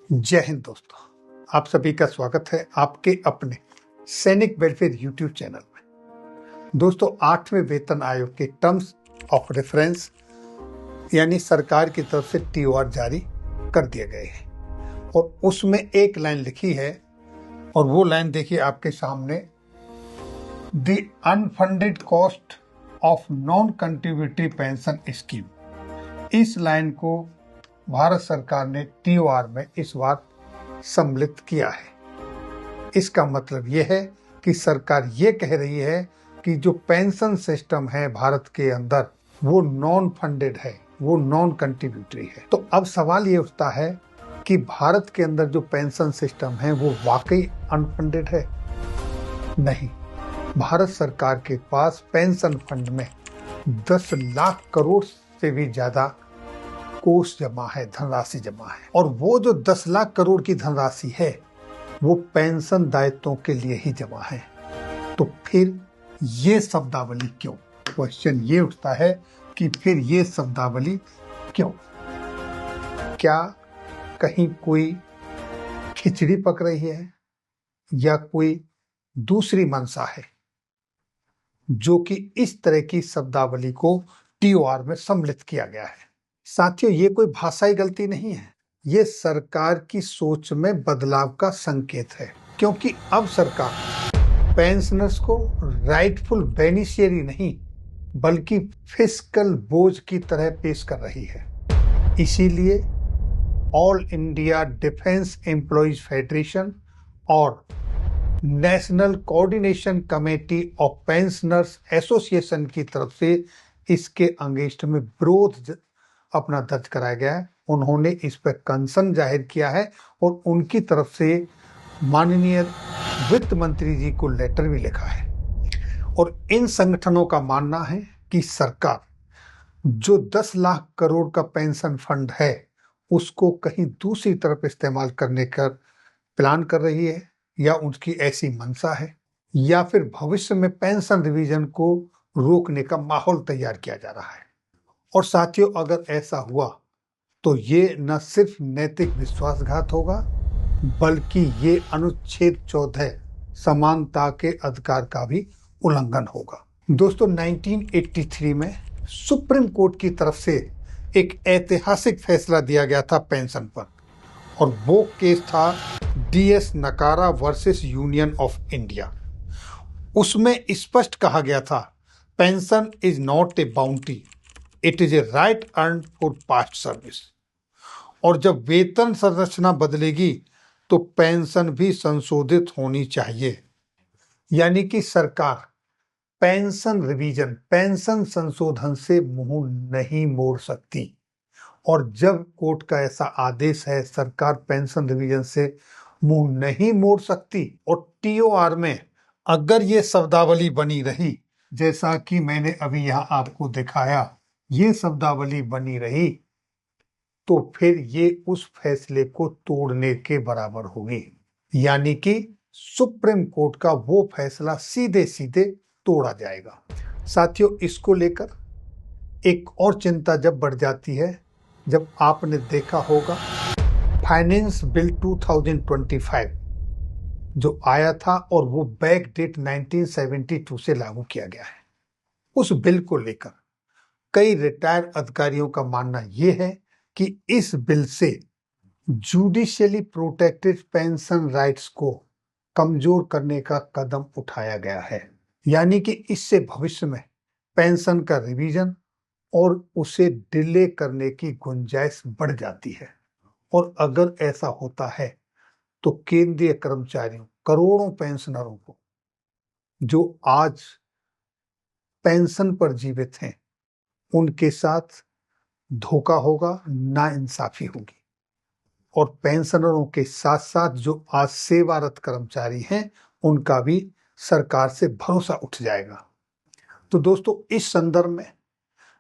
जय हिंद दोस्तों, आप सभी का स्वागत है आपके अपने सैनिक वेलफेयर यूट्यूब चैनल में। दोस्तों, 8वें वेतन आयोग के टर्म्स ऑफ रेफरेंस यानी सरकार की तरफ से टीओआर जारी कर दिए गए हैं और उसमें एक लाइन लिखी है और वो लाइन देखिए आपके सामने, the unfunded cost of non contributory pension scheme. इस लाइन को भारत सरकार ने टीओआर में इस बार सम्मिलित किया है। इसका मतलब यह है कि सरकार ये कह रही है कि जो पेंशन सिस्टम है भारत के अंदर वो नॉन फंडेड है, वो नॉन कंट्रीब्यूटरी है। तो अब सवाल ये उठता है कि भारत के अंदर जो पेंशन सिस्टम है वो वाकई अनफंडेड है? नहीं, भारत सरकार के पास पेंशन फंड में 10 लाख करोड़ से भी ज्यादा कोष जमा है, धनराशि जमा है। और वो जो 10 लाख करोड़ की धनराशि है वो पेंशन दायित्वों के लिए ही जमा है। तो फिर ये शब्दावली क्यों? क्वेश्चन ये उठता है कि फिर ये शब्दावली क्यों? क्या कहीं कोई खिचड़ी पक रही है या कोई दूसरी मंशा है जो कि इस तरह की शब्दावली को टीओआर में सम्मिलित किया गया है? साथियों, ये कोई भाषाई गलती नहीं है, ये सरकार की सोच में बदलाव का संकेत है। क्योंकि अब सरकार पेंशनर्स को राइटफुल बेनिफिशियरी नहीं बल्कि फिस्कल बोझ की तरह पेश कर रही है। इसीलिए all India defence employees federation और national coordination committee of pensioners association की तरफ से इसके अगेंस्ट में विरोध अपना दर्ज कराया गया है। उन्होंने इस पर कंसर्न जाहिर किया है और उनकी तरफ से माननीय वित्त मंत्री जी को लेटर भी लिखा है। और इन संगठनों का मानना है कि सरकार जो 10 लाख करोड़ का पेंशन फंड है उसको कहीं दूसरी तरफ इस्तेमाल करने का प्लान कर रही है, या उनकी ऐसी मंशा है, या फिर भविष्य में पेंशन रिवीजन को रोकने का माहौल तैयार किया जा रहा है। और साथियों, अगर ऐसा हुआ तो ये न सिर्फ नैतिक विश्वासघात होगा बल्कि ये अनुच्छेद 14 समानता के अधिकार का भी उल्लंघन होगा। दोस्तों, 1983 में सुप्रीम कोर्ट की तरफ से एक ऐतिहासिक फैसला दिया गया था पेंशन पर, और वो केस था डीएस नकारा वर्सेस यूनियन ऑफ इंडिया। उसमें स्पष्ट कहा गया था, pension is not a bounty, it is a right earn for past service. और जब वेतन संरचना बदलेगी तो पेंशन भी संशोधित होनी चाहिए। यानी कि सरकार पेंशन रिवीजन, पेंशन संशोधन से मुंह नहीं मोड़ सकती। और जब कोर्ट का ऐसा आदेश है, सरकार पेंशन रिवीजन से मुंह नहीं मोड़ सकती और टीओआर में अगर ये शब्दावली बनी रही, जैसा कि मैंने अभी यहाँ आपको दिखाया, ये शब्दावली बनी रही, तो फिर ये उस फैसले को तोड़ने के बराबर होगी। यानी कि सुप्रीम कोर्ट का वो फैसला सीधे सीधे तोड़ा जाएगा। साथियों, इसको लेकर एक और चिंता जब बढ़ जाती है जब आपने देखा होगा फाइनेंस बिल 2025 जो आया था और वो बैक डेट 1972 से लागू किया गया है। उस बिल को लेकर कई रिटायर्ड अधिकारियों का मानना यह है कि इस बिल से जुडिशियली प्रोटेक्टेड पेंशन राइट्स को कमजोर करने का कदम उठाया गया है। यानी कि इससे भविष्य में पेंशन का रिवीजन और उसे डिले करने की गुंजाइश बढ़ जाती है। और अगर ऐसा होता है तो केंद्रीय कर्मचारियों, करोड़ों पेंशनरों को जो आज पेंशन पर जीवित हैं, उनके साथ धोखा होगा, नाइंसाफी होगी। और पेंशनरों के साथ साथ जो आज सेवारत कर्मचारी हैं उनका भी सरकार से भरोसा उठ जाएगा। तो दोस्तों, इस संदर्भ में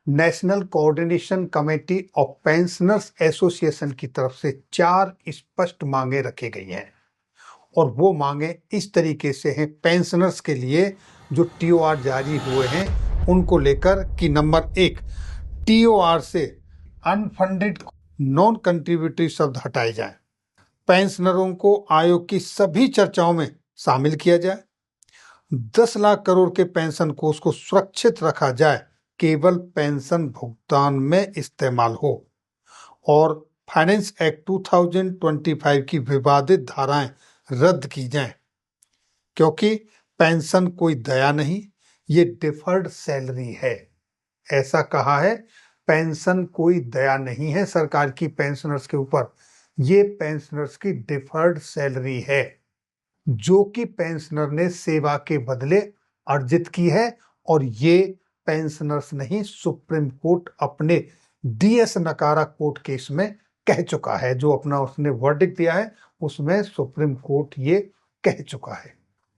national coordination committee of pensioners association की तरफ से 4 स्पष्ट मांगे रखी गई हैं। और वो मांगे इस तरीके से हैं पेंशनर्स के लिए जो टीओआर जारी हुए हैं उनको लेकर कि नंबर 1, टीओआर से अनफंडेड नॉन कंट्रीब्यूटरी शब्द हटाए जाएं। पेंशनरों को आयोग की सभी चर्चाओं में शामिल किया जाए। 10 लाख करोड़ के पेंशन कोष को सुरक्षित रखा जाए, केवल पेंशन भुगतान में इस्तेमाल हो। और फाइनेंस एक्ट 2025 की विवादित धाराएं रद्द की जाएं, क्योंकि पेंशन कोई दया नहीं, ये डिफर्ड सैलरी है। ऐसा कहा है, पेंशन कोई दया नहीं है सरकार की पेंशनर्स के ऊपर, ये पेंशनर्स की डिफर्ड सैलरी है जो कि पेंशनर ने सेवा के बदले अर्जित की है। और ये पेंशनर्स नहीं, सुप्रीम कोर्ट अपने डीएस नकारा कोर्ट केस में कह चुका है। जो अपना उसने वर्डिक्ट दिया है उसमें सुप्रीम कोर्ट ये कह चुका है।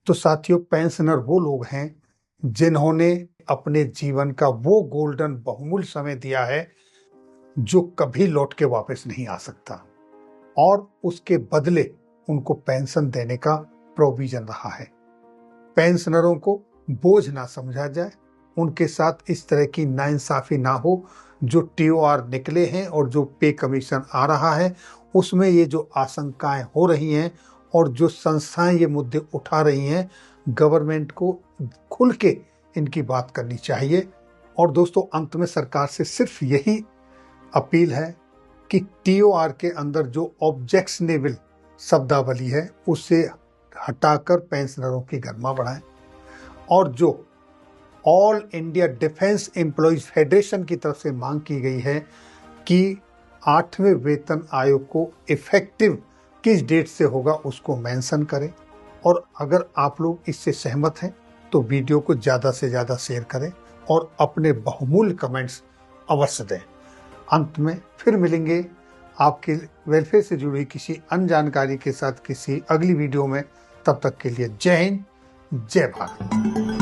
तो साथियों, पेंशनर वो लोग हैं जिन्होंने अपने जीवन का वो गोल्डन बहुमूल्य समय दिया है जो कभी लौट के वापस नहीं आ सकता, और उसके बदले उनको पेंशन देने का प्रोविजन रहा है। पेंशनरों को बोझ ना समझा जाए, उनके साथ इस तरह की नाइंसाफी ना हो। जो टीओआर निकले हैं और जो पे कमीशन आ रहा है उसमें ये जो आशंकाएं हो रही हैं और जो संस्थाएं ये मुद्दे उठा रही हैं, गवर्नमेंट को खुल के इनकी बात करनी चाहिए। और दोस्तों, अंत में सरकार से सिर्फ यही अपील है कि टीओआर के अंदर जो ऑब्जेक्शनेबल शब्दावली है उसे हटाकर पेंशनरों की गरिमा बढ़ाएं। और जो all India defence employees federation की तरफ से मांग की गई है कि 8वें वेतन आयोग को इफेक्टिव किस डेट से होगा उसको मेंशन करें। और अगर आप लोग इससे सहमत हैं तो वीडियो को ज़्यादा से ज़्यादा शेयर करें और अपने बहुमूल्य कमेंट्स अवश्य दें। अंत में फिर मिलेंगे आपके वेलफेयर से जुड़ी किसी अन्य जानकारी के साथ किसी अगली वीडियो में। तब तक के लिए जय हिंद, जय भारत।